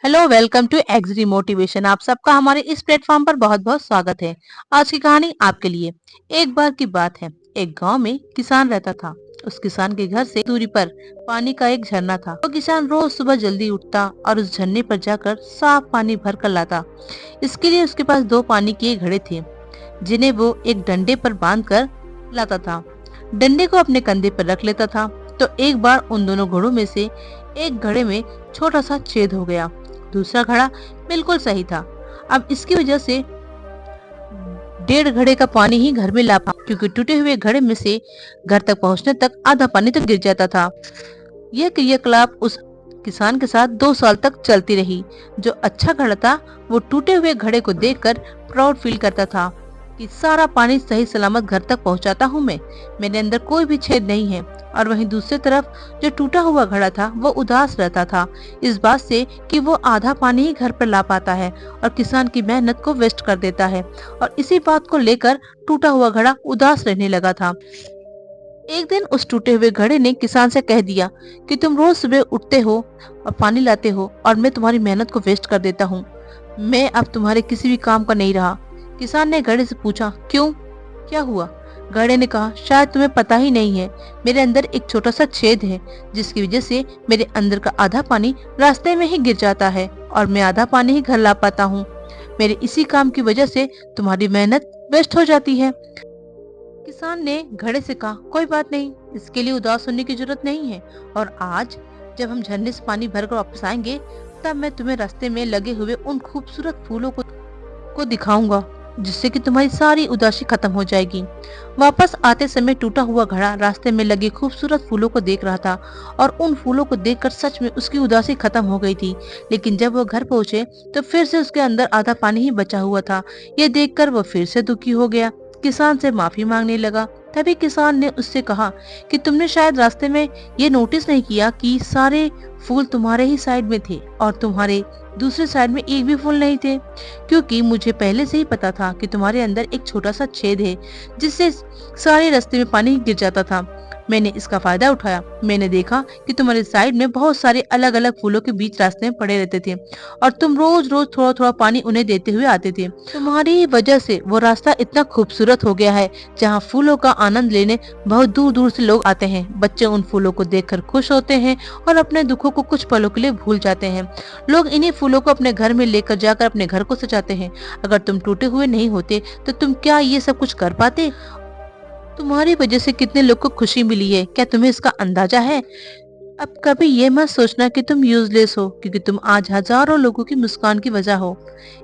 Hello, welcome to एक्सरी motivation. आप सबका हमारे इस प्लेटफॉर्म पर बहुत बहुत स्वागत है। आज की कहानी आपके लिए। एक बार की बात है, एक गांव में किसान रहता था। उस किसान के घर से दूरी पर पानी का एक झरना था। वो किसान रोज सुबह जल्दी उठता और उस झरने पर जाकर साफ पानी भर कर लाता। इसके लिए उसके पास दो पानी के घड़े थे, जिन्हें वो एक डंडे पर बांध कर लाता था। डंडे को अपने कंधे पर रख लेता था। तो एक बार उन दोनों घड़ों में से एक घड़े में छोटा सा छेद हो गया। दूसरा घड़ा बिल्कुल सही था। अब इसकी वजह से डेढ़ घड़े का पानी ही घर में ला पा, क्योंकि टूटे हुए घड़े में से घर तक पहुंचने तक आधा पानी तो गिर जाता था। यह क्रियाकलाप उस किसान के साथ 2 साल तक चलती रही। जो अच्छा घड़ा था वो टूटे हुए घड़े को देखकर प्राउड फील करता था कि सारा पानी सही सलामत घर तक पहुंचाता हूँ मैं, मेरे अंदर कोई भी छेद नहीं है। और वहीं दूसरी तरफ जो टूटा हुआ घड़ा था वो उदास रहता था इस बात से कि वो आधा पानी ही घर पर ला पाता है और किसान की मेहनत को वेस्ट कर देता है। और इसी बात को लेकर टूटा हुआ घड़ा उदास रहने लगा था। एक दिन उस टूटे हुए घड़े ने किसान से कह दिया कि तुम रोज सुबह उठते हो और पानी लाते हो और मैं तुम्हारी मेहनत को वेस्ट कर देता हूँ। मैं अब तुम्हारे किसी भी काम का नहीं रहा। किसान ने घड़े से पूछा, क्यों, क्या हुआ? घड़े ने कहा, शायद तुम्हें पता ही नहीं है, मेरे अंदर एक छोटा सा छेद है, जिसकी वजह से मेरे अंदर का आधा पानी रास्ते में ही गिर जाता है और मैं आधा पानी ही घर ला पाता हूँ। मेरे इसी काम की वजह से तुम्हारी मेहनत वेस्ट हो जाती है। किसान ने घड़े से कहा, कोई बात नहीं, इसके लिए उदास होने की जरूरत नहीं है। और आज जब हम झरने से पानी भरकर वापस आएंगे, तब मैं तुम्हें रास्ते में लगे हुए उन खूबसूरत फूलों को दिखाऊंगा, जिससे कि तुम्हारी सारी उदासी खत्म हो जाएगी। वापस आते समय टूटा हुआ घड़ा रास्ते में लगे खूबसूरत फूलों को देख रहा था और उन फूलों को देखकर सच में उसकी उदासी खत्म हो गई थी। लेकिन जब वो घर पहुंचे तो फिर से उसके अंदर आधा पानी ही बचा हुआ था। ये देखकर वो फिर से दुखी हो गया, किसान से माफी मांगने लगा। तभी किसान ने उससे कहा कि तुमने शायद रास्ते में ये नोटिस नहीं किया कि सारे फूल तुम्हारे ही साइड में थे और तुम्हारे दूसरे साइड में एक भी फूल नहीं थे, क्योंकि मुझे पहले से ही पता था कि तुम्हारे अंदर एक छोटा सा छेद है, जिससे सारे रास्ते में पानी गिर जाता था। मैंने इसका फायदा उठाया। मैंने देखा कि तुम्हारे साइड में बहुत सारे अलग अलग फूलों के बीच रास्ते में पड़े रहते थे और तुम रोज रोज थोड़ा थोड़ा पानी उन्हें देते हुए आते थे। तुम्हारी वजह से वो रास्ता इतना खूबसूरत हो गया है, जहाँ फूलों का आनंद लेने बहुत दूर दूर से लोग आते हैं। बच्चे उन फूलों को देखकर खुश होते हैं और अपने दुखों को कुछ पलों के लिए भूल जाते हैं। लोग इन्हीं फूलों को अपने घर में लेकर जाकर अपने घर को सजाते हैं। अगर तुम टूटे हुए नहीं होते तो तुम क्या ये सब कुछ कर पाते? तुम्हारी वजह से कितने लोग को खुशी मिली है, क्या तुम्हें इसका अंदाजा है? अब कभी ये मत सोचना कि तुम यूजलेस हो, क्योंकि तुम आज हजारों लोगों की मुस्कान की वजह हो।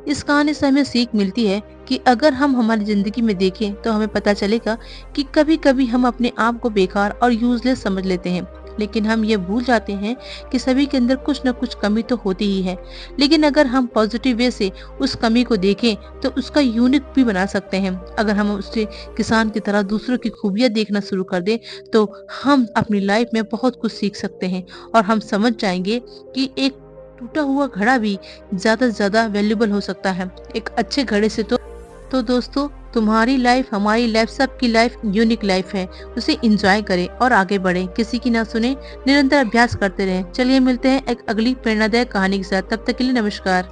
इस कहानी से हमें सीख मिलती है कि अगर हम हमारी जिंदगी में देखें तो हमें पता चलेगा कि कभी कभी हम अपने आप को बेकार और यूजलेस समझ लेते हैं, लेकिन हम ये भूल जाते हैं कि सभी के अंदर कुछ न कुछ कमी तो होती ही है। लेकिन अगर हम पॉजिटिव वे से उस कमी को देखें तो उसका यूनिक भी बना सकते हैं। अगर हम उससे किसान की तरह दूसरों की खूबियां देखना शुरू कर दें तो हम अपनी लाइफ में बहुत कुछ सीख सकते हैं और हम समझ जाएंगे कि एक टूटा हुआ घड़ा भी ज्यादा से ज्यादा वैल्यूबल हो सकता है एक अच्छे घड़े से। तो दोस्तों, तुम्हारी लाइफ, हमारी लाइफ, सबकी लाइफ यूनिक लाइफ है। उसे एंजॉय करें और आगे बढ़ें, किसी की ना सुने, निरंतर अभ्यास करते रहें। चलिए मिलते हैं एक अगली प्रेरणादायक कहानी के साथ। तब तक के लिए नमस्कार।